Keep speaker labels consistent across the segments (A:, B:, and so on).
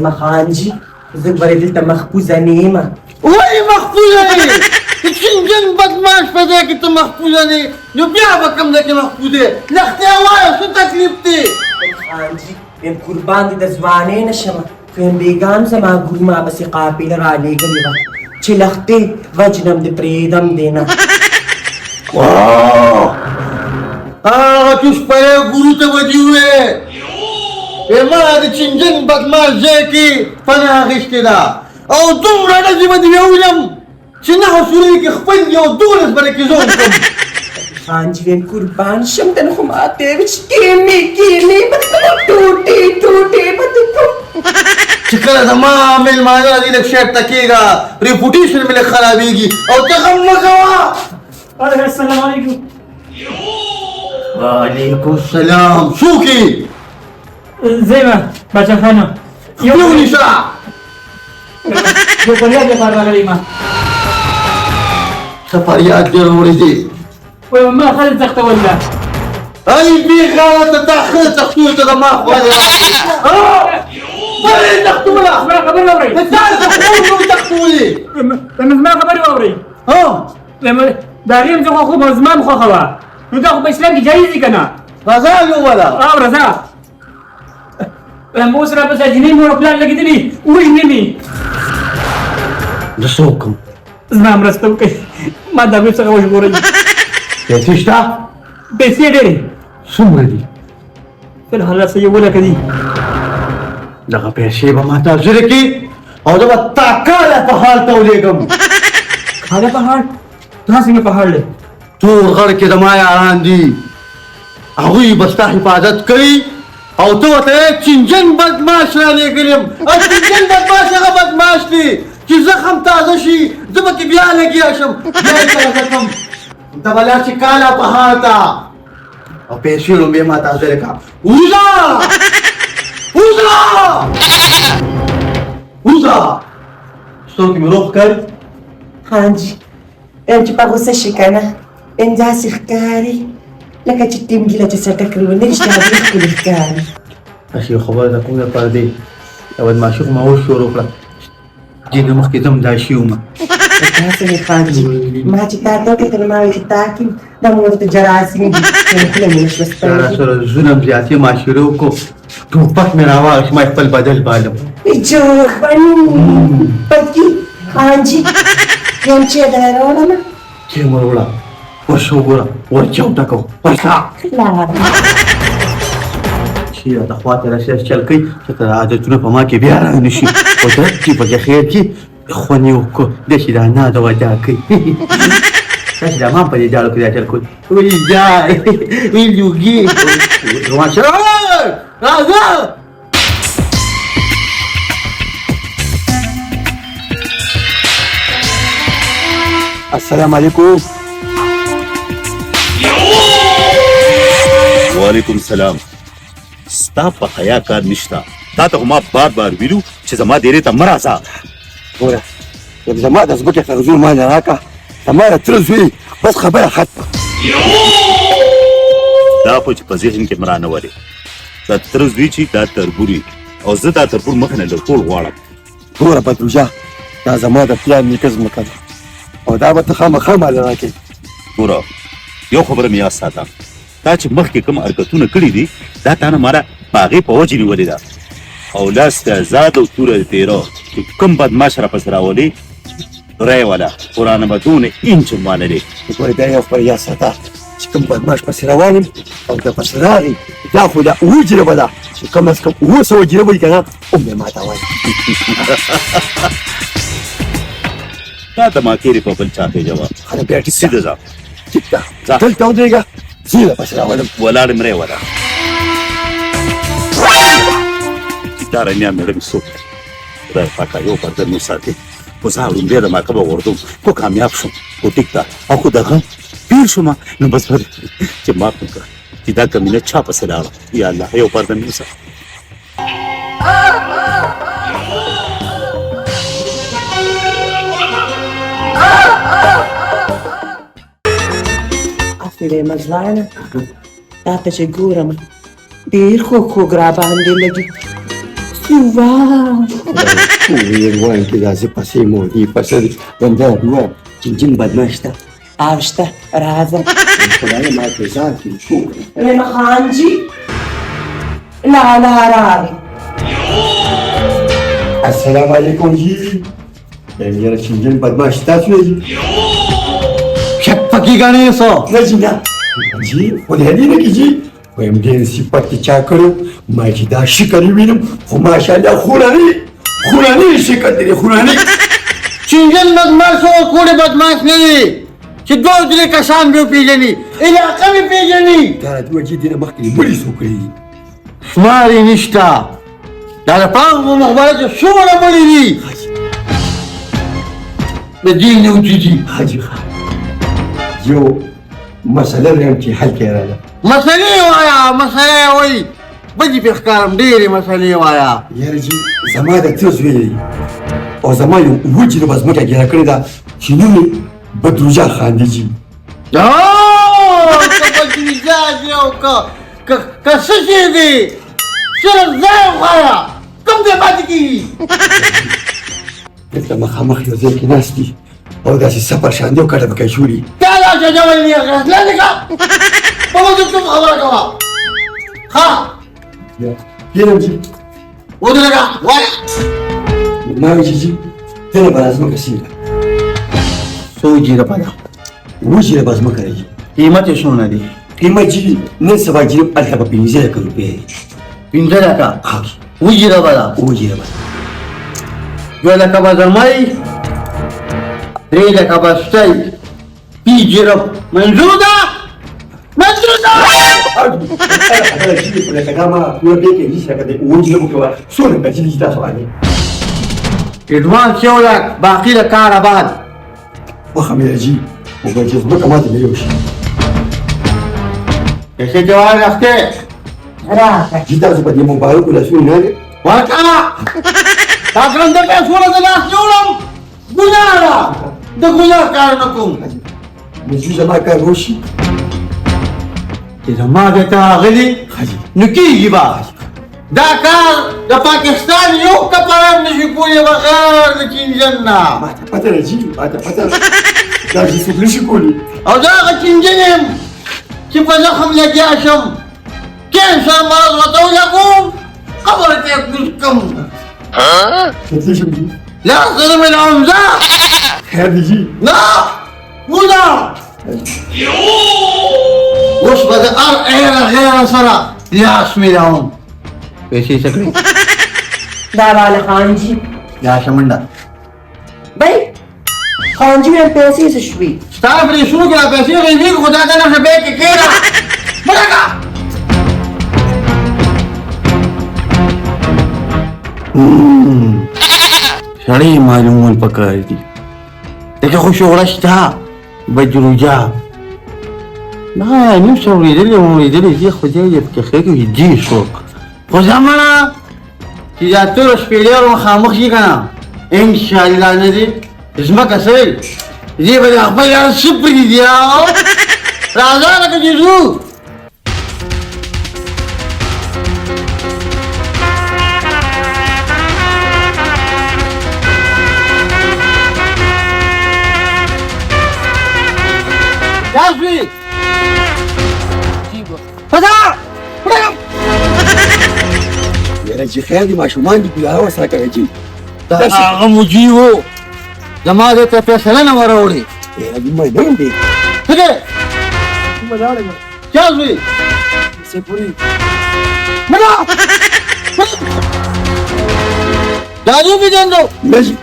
A: يا خانجي زبر دلت مخبوزة نيمة
B: وای مخبوزه چنجن بدماش فداك انت مخبوزه نو بیا بکم دک مخبوزه لخته وای شو تکلیف دی
A: خانجي بين قربان دي دزواني نشما فين بيغام زما قرما بس قابل رالي قلبا چلختي وجنم دي بريدم دينا
B: توش پره گرو ته ودی وې ما د چنجن بدماش ځکه پناه غشته دا او دومره نه دی ودی ویلم چې نه حصولې کې خپل یو دولس برکې زون کوم
A: خانجي بين قربان شم تنخو ماته وچ کیمی ټوټي بتو
B: چې کله زما مېلمانه دې لږ شرط کېږه ریپوټیشن مې لږ خرابېږي او ته غم مه کوه
C: السلام علیکم
B: وعلیکم السلام شوکی
C: زیمه بچه خانم
B: یو نیسا
C: یو فریاد لپاره راغلی ما
B: څه فریاد دې راوړی
C: وای ما خالد تخته ولا
B: ای بی غلطه تا خلک تختو ته ما خو ولې تختوله
C: ما خبر اوري
B: ته تختو تختولې
C: ما خبر اوري
B: ها
C: دا غیم زه خو مزمان خو خوا نو دا خو په اسلام کې جایز دي کنه
B: رضا یو ولا
C: رضا مو سره بس جنین مور پلان لګیدلی وای نیمه
B: د څوکم
C: زما مرسته کوي ما دا به څنګه وژغوري
B: پیسې شته
C: پیسې ډېرې
B: څومره دي
C: فل حالات یې ولا کدي
B: دغه پیسې به ما ته زره کې او دا تا کاله په حال ته ولېږم
C: کاله په حال دا څنګه په حال
B: ټول غړ کې د ما یاران دي هغوی به ستا حفاظت کوي او ته ورته چنجن بدماش رالېږلیم او چنجن بدماش هغه بدماش دی چې زخم تازه شي زه به کې بیا لګیا شم بیا یې سره زخم ته به لاړ شې کاله په حال ته او پیسې لومبې ما ته زره کا وځه څوک مې روغ کړ
A: خانجي بين چې په غوسه شي کنه بين داسې ښکاري لکه چې ټیمګي له چې سټه کړي ونه رښتیا ډېر ښکلي ښکاري
B: اصلي خبره د کوم لپاره دی د بدماشي خو ما اوس شروع کړه جینه مخکې ځم دا شي ومه
A: داسې مې خانجي ما چې تا ته وکتل ما ویل چې تا کې دا مو ورته جراثیم دي خوله مې نه شوه
B: سره سره ظلم زیاتې معاشرې وکړو ټوپک مې راواغېست ما خپل بدل بالم
A: جوړ پکې خانجي یم چې دا راوړمه
B: چې مې وړه ورشه وګوره ورچوټه کوم ورشه چې د خوا ته راسي چل کوي چې ته عادتونه په ما کې بیا رانه شي او ته چې پکې خیر کې خونې وکړو داسې دا نه د وجا کوي داسې دا ما په دې جاړو کې دا چل کوي وی جای وی لوګي راشه راځه السلام علیکم
D: وعلیکم السلام ستا په حیا کار نشته تا ته ما بار بار ویلو چې زما ډېرې ته مه راځه
B: ګوره زما د ځمکې قرضونه ما نه راکړه زما د تره زوی بس خبره ختمه
D: دا خو چې په ذهن کې مه رانولې دا تره زوی چې دا تربور وي او زه دا تربور مخ نه لټول غواړم
B: ګوره بدروجه دا زما د پلار نیکه ځمکه ده او دا به ته خامخا ماله راکړې
D: ګوره یو خبره مې یاد ساته تا چې مخکې کوم حرکتونه کړي دي دا تا نه ماره په هغې په وجې نیولې ده او لاس ته ازاد او توره تېره چې کوم بدماش راپسې راولي رای والا قرآن به دونه انچ مانلې
B: ګوره دا یو خبره یاد ساته چې کوم بدماش پسې روان یم او د پسې راغی دا خو دا اووه جربه ده چې کم از کم 700 جربه دي که نه هم مې ماته وایي
D: تا د ماکېرې په بل چاته جواب
B: خله بیا ټیک
D: سیده ځه
B: ټیک ده دلته ودرېږه زه یې پسې راولم
D: ولاړ مې ولا دا رنیا مې رمې څوک خدای پاکه یو پرده مې وساتې خو زه لومبیا د ماکبه وردم خو کامیاب شوم خو ټیک ده او خو دغه پیر شوم نو بس چې معاف مې کړه چې دا کمینه چا پسې لاړه یا الله یو پرده مې وساتې
A: افرې مزلانه تا ته چې ګورم ډېر خوږ را باندې لګي
B: وين كذا زي باسيمو دي باسل بندر دوا
A: جنجن بدماش ده عارش ده رازم
B: فلان ما تزاكي شو
A: ريما خانجي لا لا راري
B: السلام عليكم جي يا شنجن بدماش تاسوي شفقي غانيسو نجينا جي ودهني نكي جي ويمدين سيباتي تشاكرو ما جدا شكري وينم وما شاء الله خوراني شكري خوراني شنجن بدماش هو كوري بدماش ني شدو دلي كشان بيو بيجني الى قمي بيجني كانت وجدي مخكي مري سوكري ماري نشتا لا فاهم مخبرات شو ولا مريدي بديني وجدي حاجي جو مسألة رمتي حل كيرانا مسألة وايا مسألة وي بدي في احكام ديري مسألة وايا يا رجي زمان تزوي او زمان وجدي بس مكا جيرا كريدا شنوني بدرجا خانديجي بدرجا جو كسجدي شنو ازاي وايا كم دي بعدكي قلت لما خمخ يوزيك ناستي او داسي سفر شاندي وكذا بكيشوري تعال يا جوالي يا غاز لا لك بابا دكتور خبرك وا ها يلا نجي ودلك وين ما يجي تنا بلازم كسيلا سوجي ربنا وجي بلازم كريجي قيمتي شنو دي قيمة جي نسبة جيب ألف بينزل كروبي بينزل كا وجي ربنا وجي ربنا جوالك بزماي ريلك بستاي بيجرب منزودة هذا جيب لك كما يوديك يجيش لك وجي ربنا شو لك جيش ده سؤالي إدوان شولك باقي لك كهرباء وخمير جي وبجيز بك ما تبيوش कैसे जवाब रखते जीता से पति मुबारक को लक्ष्मी ने वाका ताकरंदर पे सोना से लास्ट जोड़म गुजारा द गुजार कारणकुम मुझे जमा कर रोशी जमा देता गली नकी जीवा داكار ده باكستان يوم كبرم نشكولي بغير لكن جنة ما تفتر جي ما تفتر ده جيسو نشكولي او ده لكن جنم كيف زخم لجاشم كيف مرض وطول يقوم قبرت يكبسكم لا ظلم العمزة هذه جي لا مو ده وش بدأ غير صلاة يا اسمي لهم पैसे सकते
A: दावाले खान जी
B: या शमंडा
A: भाई खान जी मेरे पैसे से शुभी
B: स्टाफ ने शुरू किया पैसे नहीं खुदा का नाम बेच के केरा बड़का शड़ी मालूम पकड़ दी देखो खुश हो रहा था बजरूजा ما نمشي ويدري يجي خديه يبكي خيك ويجي شوك خزامنا إذا تروح بيلير وخامخ يكنا إن شاء الله ندي اسمك أسيل دي بدي أخبار على السبر دي رازانك جزو ياسمي فتح رجي خيالي ما شو ما عندي بلا هوا ساكا رجي غم جيو لما ده تفسلنا وراوري يا رجي ما يدوم دي كده ما داري جازوي سيبوري ملا داري بيجندو ماشي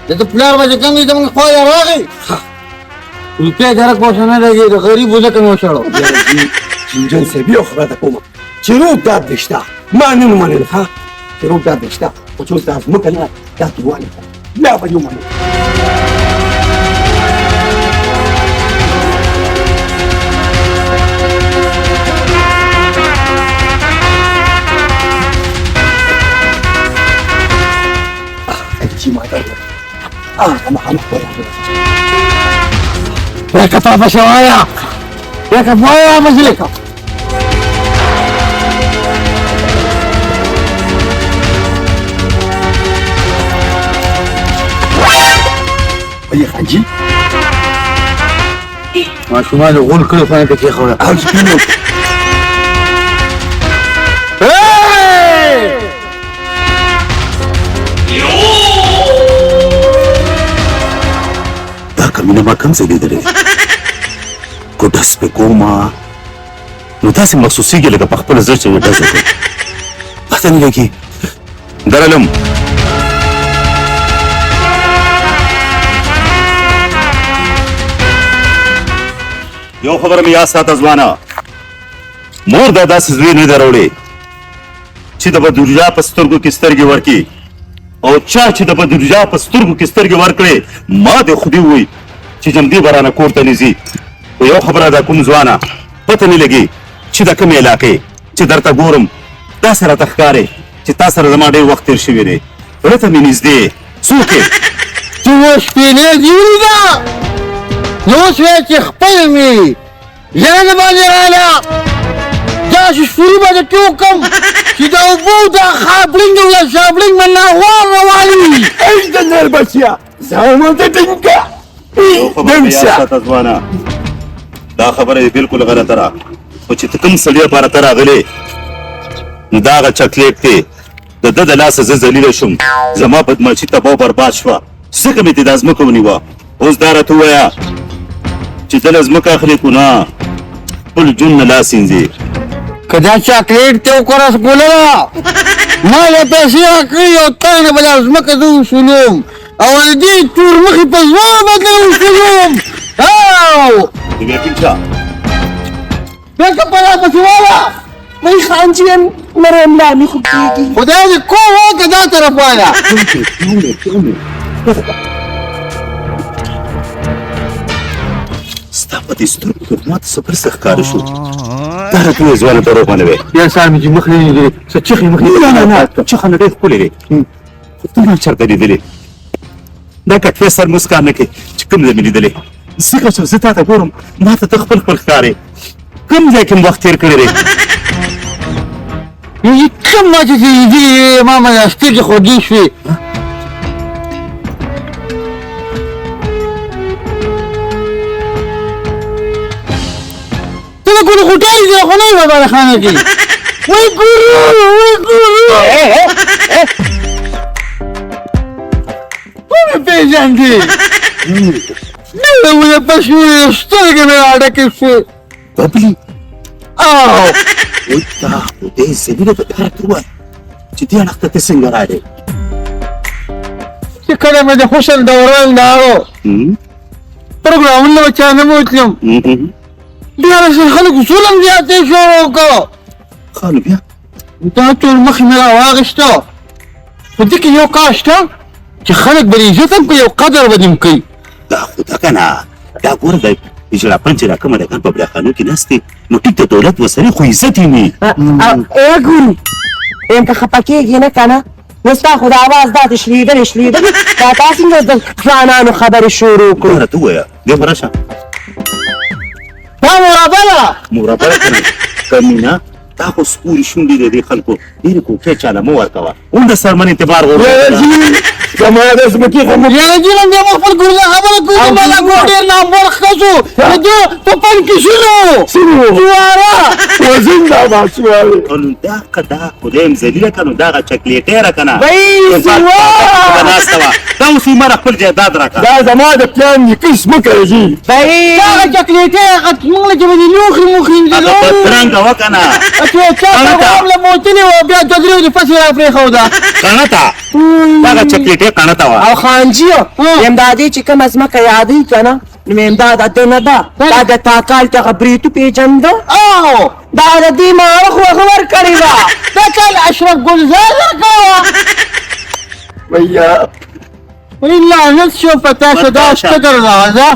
B: ده بلار ما جكني ده من خويا راغي रुपया जरा पहुंचाना लगे तो गरीब हो जाकर पहुंचाओ जिंजन से भी अखबार तक कोमा चिरूप दाद दिश्ता मानन मानन ها चिरूप दाद दिश्ता وشو दाद مكلا दाद वाली لا بيوم मानो أجي ما تقدر أنا يا كفافة شوايا يا كفاية مزلكة
D: اي خانجي
B: ماشومان غول کړو خو نه کې خو
D: او سپینو دا کمینه ما کم ځای لیدلې کو ډس په کومه نو داسې محسوسېږي لکه په خپله زړه چې مې ډز وکړ پته نه لګي درالم یو خبره مې یاد ساته ځوانه مور دا داسې زوی نه ده راوړې چې د بدرجا په سترګو کې سترګې ورکړي او چا چې د بدرجا په سترګو کې سترګې ورکړې ما دې خو دې ووایي چې جمدې به رانه کور ته نه ځي خو یو خبره ده کوم ځوانه پته نه لګي چې د کومې علاقې چې درته ګورم داسې راته ښکارې چې تا سره زما ډېر وخت تېر شوی دی زړه ته مې نږدې څوک یې
B: ته اوس شپېلې دې ولیده نو اوس وایه چې خپل مې ژړه نه باندې راغله داسې سوري به درته وکړم چې د اوبو دا خابلنګ او دا شابلنګ به ناوار راوالي
D: ای د نر بچیا زما ته ټینګه یو خبره مې یاد ساته ځوانه دا خبره یې بالکل غلطه ده خو چې ته کوم سړي لپاره ته راغلې نو دا هغه چاکلیټ دی د ده د لاسه زه ذلیله شوم زما بدماشي تباه او برباد شوه ځکه مې دې دا ځمکه ونیوه اوس دا راته ووایه چې ته له ځمکه اخلې کو نه خپل جون نه لاس وینځې
B: که دا چاکلیټ ته وکړه رسګوله ده ما له پیسې راکړي او تا نه به دا ځمکه زه وسولوم او د دې تور مخې په ځوان باندې وسولوم او
D: د بیا چا
B: بیا که په لا پسې واله
A: وای خانجی مریم لامی خوب کیږي
B: خدای دې کوم و که دا طرف واله
D: ستا په دې سترګو کې ما ته څه برسه ښکاره شو دا راته ووایه ځوانه دروغ باندې وایې
B: بیا سار مې چې مخ نه لیدلې څه چیخې مخې
D: نه چخه نه ډېر ښکلې دی خو ته ما چېرته لیدلې دا کټوې سر مسکا نه کوي چې کوم ځای مې لیدلې ځکه چې زه تا ته ګورم ما ته ته خپل ښکارې کوم ځای کې مې وخت تېر کړی دی
B: یی کوم ما چې لیدلې ما مې سترګې خوږې شوې ته د ګلو غوټۍ دی خو نه یې په بالخانه کې وای ګورو وای ګورو ومې پېژندې نه مې پس مې سترګې مې راډکې شوې
D: ببلي
B: او
D: وای دا خدای ذلیله ته بیا راته ووایه چې دې اړخ ته ته څنګه راغلې
B: چې کله مې د حسن دوران لاړو پروګرامونه به چا نه بوتلم بیا راسره خلکو ظلم زیاتې شروع کړو
D: ښه نو بیا
B: دا ټول مخې مې راواغېسته په دې کې یو کار شته چې خلک به دې عزت هم کوي او قدر به دې هم کوي
D: دا خو دا که نه دا ګوره د اجراپن چې را کومه دکان په بلاخانو کې ناست دی نو ټیک د دولت وسلې خو عزت یې وي
A: ای ګورو یم که خفه کېږي نه که نه نو ستا خو د اواز دا شلیدلې دا تا څنګه د ځوانانو خبرې شروع کړو
D: ګوره ته ووایه دې خو راشه
B: دا مرابه ده
D: مربع که نه کمینه دا خو سپورې شونډې د دې خلکو ډېرې کوکې چاله مه ورکوه اون د سرمن اعتبار غواړي
B: زما د ځمکې خبرې یاره جیلم بیا ما خپل ګورله خبره کوي ما لا ګور ډېر نامور ښه شو د ده په پن کې شنو جواره
D: نو دا که دا خدایم ذلیله که نو دا هغه چکلیټی را که نه
A: وای
D: په ناسته وه دا اوس عمره خپل جایداد را که
B: دا زما د پلان نیکه ځمکه ده
A: وای
B: دا هغه چاکلیټي هغه موږ له چې به دې لوښي موښي
D: هغه بدرنګه وه که نه
B: چې چا ته هم له موتلې وه بیا دوه درې ورځې پسې را پرېښوده
D: قڼته دا هغه چکلیټی قڼته وه
A: او خانجیو یم دا دې چې کومه ځمکه یادوي که نه نو یم دا د ده نه ده دا د تاکال دغه بریتو پېژنده
B: او
A: دا د دې ماړه خوښه ورکړې وه
B: دا کال اشرف ګلزار راکوه
D: ویا
B: وای لعنت شو په تاسو دا ستګر راځه